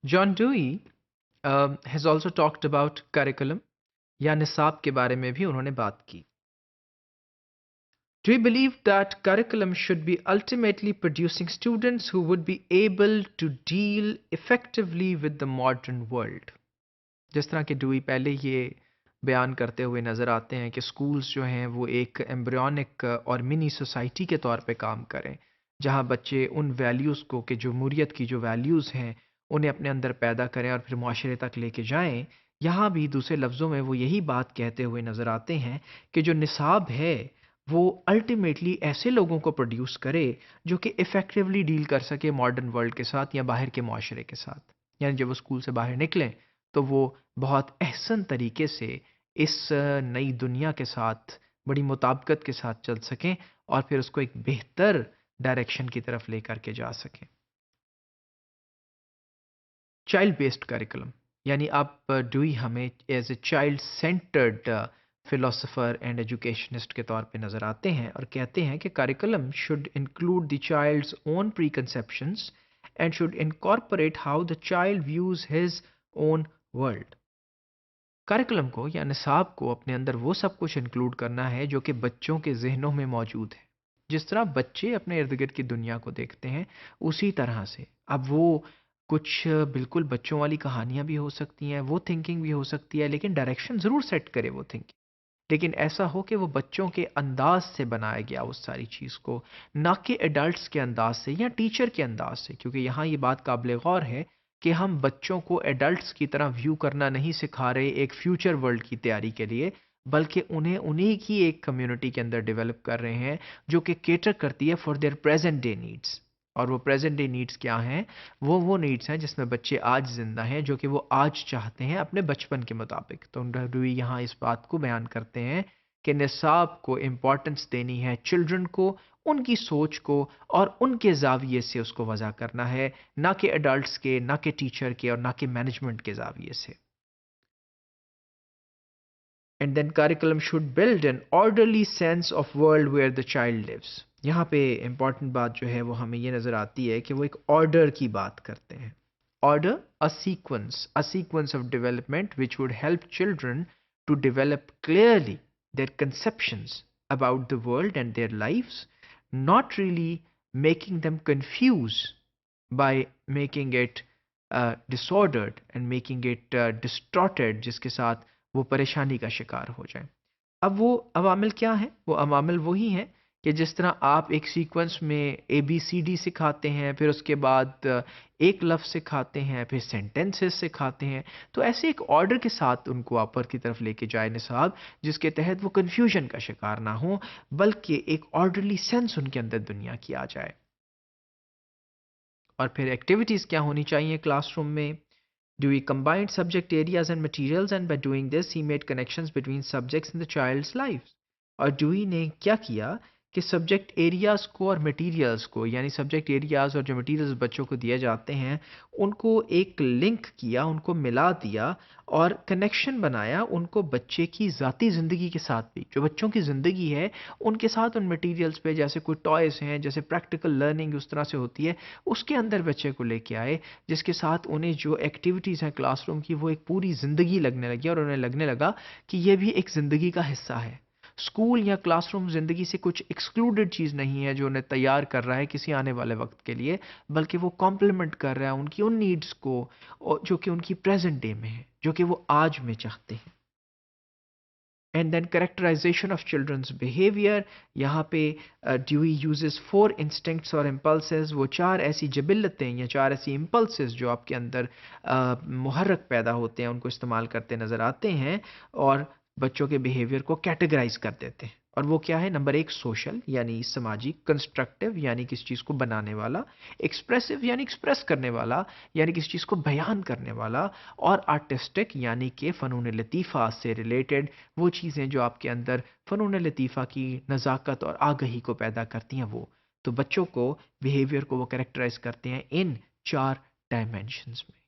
John Dewey has also talked about curriculum یا نصاب کے بارے میں بھی انہوں نے بات کی. Do you believe that curriculum should be ultimately producing students who would be able to deal effectively with the modern world? جس طرح کہ ڈوئی پہلے یہ بیان کرتے ہوئے نظر آتے ہیں کہ سکولز جو ہیں وہ ایک ایمبریونک اور منی سوسائٹی کے طور پہ کام کریں، جہاں بچے ان ویلیوز کو کہ جمہوریت کی جو ویلیوز ہیں انہیں اپنے اندر پیدا کریں اور پھر معاشرے تک لے کے جائیں. یہاں بھی دوسرے لفظوں میں وہ یہی بات کہتے ہوئے نظر آتے ہیں کہ جو نصاب ہے وہ الٹیمیٹلی ایسے لوگوں کو پروڈیوس کرے جو کہ افیکٹولی ڈیل کر سکے ماڈرن ورلڈ کے ساتھ یا باہر کے معاشرے کے ساتھ. یعنی جب وہ اسکول سے باہر نکلیں تو وہ بہت احسن طریقے سے اس نئی دنیا کے ساتھ بڑی مطابقت کے ساتھ چل سکیں اور پھر اس کو ایک بہتر ڈائریکشن کی طرف لے کر کے جا سکیں. چائلڈ بیسڈ کریکولم یعنی اب ڈوئی ہمیں as a child centred philosopher and educationist کے طور پہ نظر آتے ہیں اور کہتے ہیں کہ curriculum should include the child's own preconceptions and should incorporate how the child views his own world. Curriculum کو یا نصاب کو اپنے اندر وہ سب کچھ انکلوڈ کرنا ہے جو کہ بچوں کے ذہنوں میں موجود ہے. جس طرح بچے اپنے ارد گرد کی دنیا کو دیکھتے ہیں اسی طرح سے اب وہ کچھ بالکل بچوں والی کہانیاں بھی ہو سکتی ہیں، وہ تھنکنگ بھی ہو سکتی ہے، لیکن ڈائریکشن ضرور سیٹ کرے وہ تھنکنگ، لیکن ایسا ہو کہ وہ بچوں کے انداز سے بنایا گیا اس ساری چیز کو، نہ کہ ایڈلٹس کے انداز سے یا ٹیچر کے انداز سے. کیونکہ یہاں یہ بات قابل غور ہے کہ ہم بچوں کو ایڈلٹس کی طرح ویو کرنا نہیں سکھا رہے ایک فیوچر ورلڈ کی تیاری کے لیے، بلکہ انہیں کی ایک کمیونٹی کے اندر ڈیولپ کر رہے ہیں جو کہ کیٹر کرتی ہے for their present day needs. اور وہ پریزنٹ ڈے نیڈس کیا ہیں؟ وہ نیڈس ہیں جس میں بچے آج زندہ ہیں، جو کہ وہ آج چاہتے ہیں اپنے بچپن کے مطابق. تو ڈوئی یہاں اس بات کو بیان کرتے ہیں کہ نصاب کو امپورٹنس دینی ہے چلڈرن کو، ان کی سوچ کو اور ان کے زاویے سے اس کو وضع کرنا ہے، نہ کہ ایڈلٹس کے، نہ کہ ٹیچر کے اور نہ کہ مینجمنٹ کے زاویے سے. And then curriculum should build an orderly sense of world where the child lives. یہاں پہ امپورٹنٹ بات جو ہے وہ ہمیں یہ نظر آتی ہے کہ وہ ایک آرڈر کی بات کرتے ہیں. Order a sequence of development which would help children to develop clearly their conceptions about the world and their lives, not really making them confused by making it disordered and making it distorted جس کے ساتھ وہ پریشانی کا شکار ہو جائیں. اب وہ عوامل کیا ہیں؟ وہ عوامل وہی ہیں کہ جس طرح آپ ایک سیکوینس میں اے بی سی ڈی سکھاتے ہیں، پھر اس کے بعد ایک لفظ سکھاتے ہیں، پھر سینٹینسز سکھاتے ہیں، تو ایسے ایک آرڈر کے ساتھ ان کو اوپر کی طرف لے کے جائے نصاب، جس کے تحت وہ کنفیوژن کا شکار نہ ہوں بلکہ ایک آرڈرلی سینس ان کے اندر دنیا کی آ جائے. اور پھر ایکٹیویٹیز کیا ہونی چاہیے کلاس روم میں؟ Do we combine subject areas and materials, and by doing this he made connections between subjects in the child's lives. اور ڈوئی نے کیا کیا کہ سبجیکٹ ایریاز کو اور مٹیریلز کو، یعنی سبجیکٹ ایریاز اور جو مٹیریلز بچوں کو دیے جاتے ہیں ان کو ایک لنک کیا، ان کو ملا دیا اور کنیکشن بنایا ان کو بچے کی ذاتی زندگی کے ساتھ بھی. جو بچوں کی زندگی ہے ان کے ساتھ ان مٹیریلز پہ، جیسے کوئی ٹوائز ہیں، جیسے پریکٹیکل لرننگ اس طرح سے ہوتی ہے، اس کے اندر بچے کو لے کے آئے، جس کے ساتھ انہیں جو ایکٹیویٹیز ہیں کلاس روم کی وہ ایک پوری زندگی لگنے لگی اور انہیں لگنے لگا کہ یہ بھی ایک زندگی کا حصہ ہے. اسکول یا کلاس روم زندگی سے کچھ ایکسکلوڈڈ چیز نہیں ہے جو انہیں تیار کر رہا ہے کسی آنے والے وقت کے لیے، بلکہ وہ کمپلیمنٹ کر رہا ہے ان کی ان نیڈز کو جو کہ ان کی پریزنٹ ڈے میں ہے، جو کہ وہ آج میں چاہتے ہیں. And then characterization of children's behaviour. یہاں پہ ڈیوئی یوزز 4 انسٹنکٹس اور امپلسز، وہ 4 ایسی جبلتیں یا 4 ایسی امپلسز جو آپ کے اندر محرک پیدا ہوتے ہیں ان کو استعمال کرتے نظر آتے ہیں اور بچوں کے بیہیویئر کو کیٹیگرائز کر دیتے ہیں. اور وہ کیا ہے؟ نمبر 1 سوشل یعنی سماجی، کنسٹرکٹیو یعنی کسی چیز کو بنانے والا، ایکسپریسو یعنی ایکسپریس کرنے والا یعنی کسی چیز کو بیان کرنے والا، اور آرٹسٹک یعنی کہ فنون لطیفہ سے ریلیٹڈ وہ چیزیں جو آپ کے اندر فنون لطیفہ کی نزاکت اور آگہی کو پیدا کرتی ہیں وہ. تو بچوں کو بیہیویئر کو وہ کریکٹرائز کرتے ہیں ان 4 ڈائمینشنز میں.